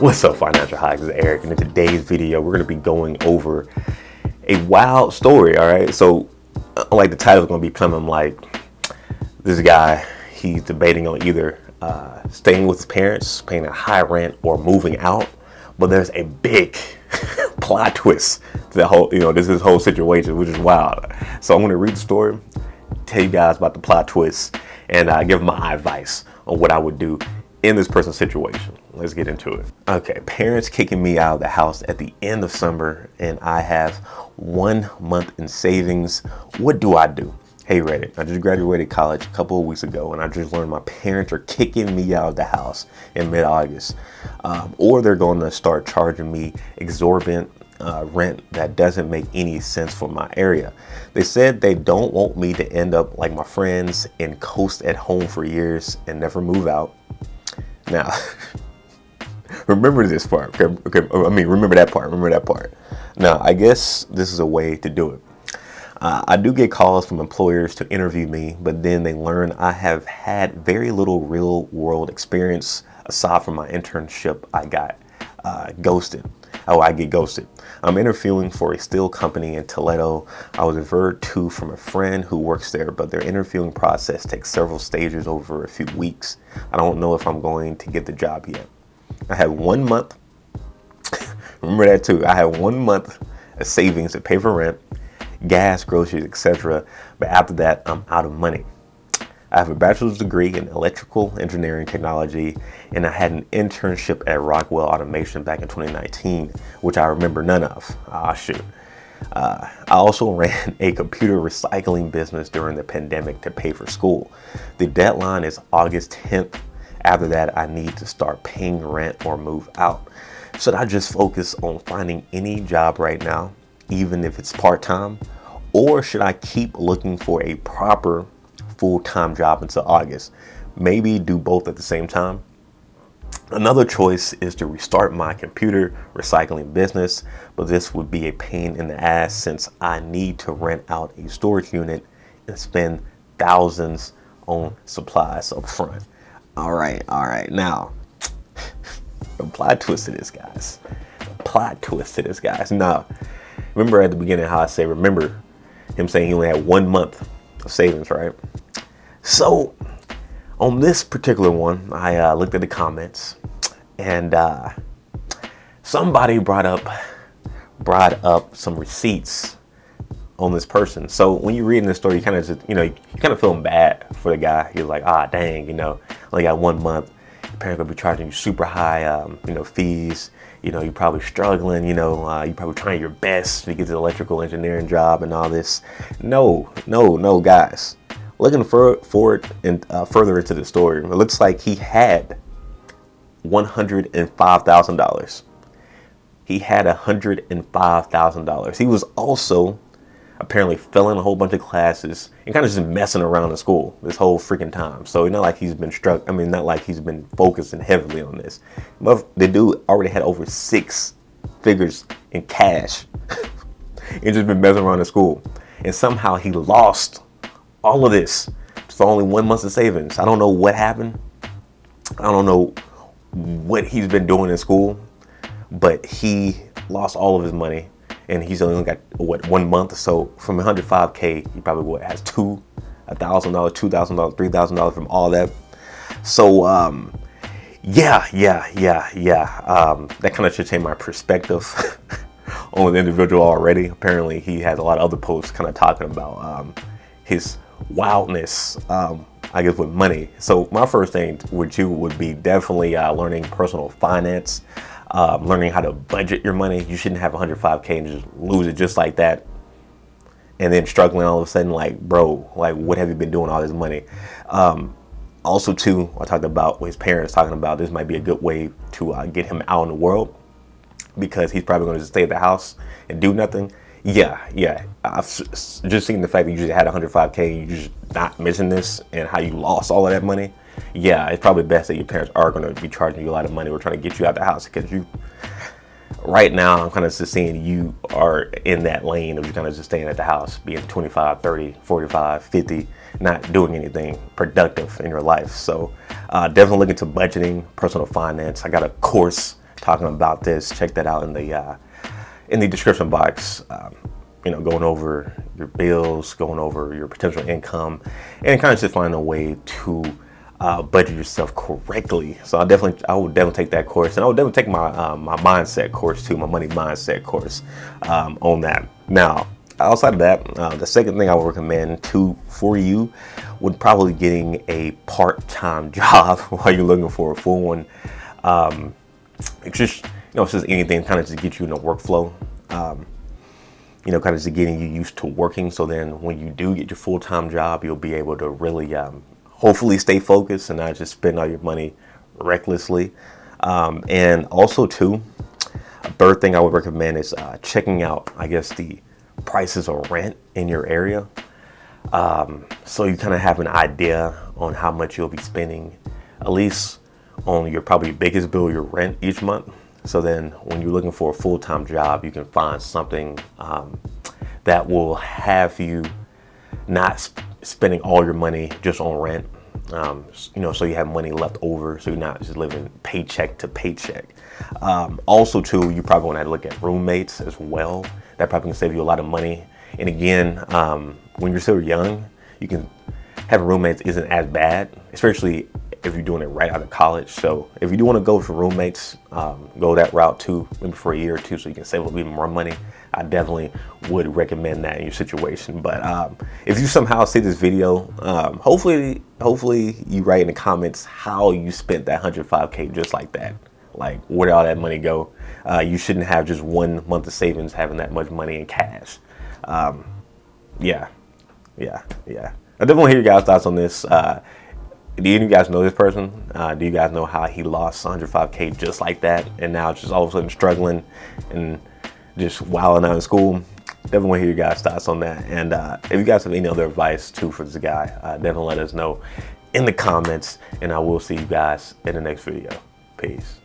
What's up, Financial Hacks? It's Eric, and in today's video, we're going to be going over a wild story. All right, so like the title is going to be coming like this guy. He's debating on either staying with his parents, paying a high rent, or moving out. But there's a big plot twist to the whole, this whole situation, which is wild. So I'm going to read the story, tell you guys about the plot twist, and give my advice on what I would do in this person's situation. Let's get into it. Okay, parents kicking me out of the house at the end of summer, and I have 1 month in savings. What do I do? Hey Reddit, I just graduated college a couple of weeks ago, and I just learned my parents are kicking me out of the house in mid-August. Or they're going to start charging me exorbitant rent that doesn't make any sense for my area. They said they don't want me to end up like my friends and coast at home for years and never move out. Now, remember this part, okay? I mean, remember that part. Now, I guess this is a way to do it. I do get calls from employers to interview me, but then they learn I have had very little real world experience aside from my internship. I get ghosted. I'm interviewing for a steel company in Toledo. I was referred to from a friend who works there, but their interviewing process takes several stages over a few weeks. I don't know if I'm going to get the job yet. I have 1 month. Remember that too. I have 1 month of savings to pay for rent, gas, groceries, etc. But after that, I'm out of money. I have a bachelor's degree in electrical engineering technology, and I had an internship at Rockwell Automation back in 2019, which I remember none of. Shoot. I also ran a computer recycling business during the pandemic to pay for school. The deadline is August 10th. After that, I need to start paying rent or move out. Should I just focus on finding any job right now, even if it's part-time? Or should I keep looking for a proper full-time job until August? Maybe do both at the same time. Another choice is to restart my computer recycling business, but this would be a pain in the ass since I need to rent out a storage unit and spend thousands on supplies up front. All right. Now, the plot twist to this, guys. Now, remember at the beginning how I say, remember him saying he only had 1 month of savings, right? So on this particular one, I looked at the comments, and somebody brought up some receipts on this person. So when you're reading this story, you kind of just, you kind of feeling bad for the guy. You're like, dang, only got 1 month. Your parents gonna be charging you super high, fees. You're probably struggling. You're probably trying your best to get the electrical engineering job and all this. No, guys. Looking forward and further into the story, it looks like he had $105,000. He had $105,000. He was also apparently failing a whole bunch of classes and kind of just messing around in school this whole freaking time. So it's not like he's been not like he's been focusing heavily on this. But the dude already had over 6 figures in cash and just been messing around in school. And somehow he lost all of this for only 1 month of savings. I don't know what happened. I don't know what he's been doing in school, but he lost all of his money, and he's only got 1 month. So from 105K, he probably has $1,000, $2,000, $3,000 from all that. So yeah. That kind of should change my perspective on the individual already. Apparently, he has a lot of other posts kind of talking about his wildness, I guess, with money. So my first thing with you would be definitely learning personal finance, learning how to budget your money. You shouldn't have 105K and just lose it just like that, and then struggling all of a sudden, like, bro, like, what have you been doing all this money? Also, too, I talked about his parents talking about this might be a good way to get him out in the world, because he's probably going to just stay at the house and do nothing. Yeah. I've just seen the fact that you just had 105K, you just not missing this, and how you lost all of that money. Yeah, it's probably best that your parents are going to be charging you a lot of money. We're trying to get you out the house, because right now, I'm kind of just seeing you are in that lane of you kind of just staying at the house, being 25, 30, 45, 50, not doing anything productive in your life. So definitely look into budgeting, personal finance. I got a course talking about this. Check that out in the description box. Going over your bills, going over your potential income, and kind of just finding a way to budget yourself correctly. So I would definitely take that course, and I would definitely take my mindset course too, my money mindset course on that. Now, outside of that, the second thing I would recommend for you would probably getting a part-time job while you're looking for a full one. It's just anything kind of to get you in the workflow. Kind of just getting you used to working. So then when you do get your full-time job, you'll be able to really hopefully stay focused and not just spend all your money recklessly. And also too, a third thing I would recommend is checking out, I guess, the prices of rent in your area. So you kind of have an idea on how much you'll be spending, at least on your probably biggest bill, your rent each month. So then when you're looking for a full-time job, you can find something that will have you not spending all your money just on rent. So you have money left over, so you're not just living paycheck to paycheck. Also too, you probably want to look at roommates as well. That probably can save you a lot of money. And again, when you're still young, you can having roommates isn't as bad, especially if you're doing it right out of college. So if you do want to go for roommates, go that route too, maybe for a year or two, so you can save a little bit more money. I definitely would recommend that in your situation. But if you somehow see this video, hopefully you write in the comments how you spent that 105K just like that. Like, where did all that money go? You shouldn't have just 1 month of savings having that much money in cash. Yeah. I definitely want to hear your guys' thoughts on this. Do you guys know this person? Do you guys know how he lost 105K just like that, and now just all of a sudden struggling and just wilding out in school? Definitely want to hear your guys' thoughts on that. And if you guys have any other advice too for this guy, definitely let us know in the comments, and I will see you guys in the next video. Peace.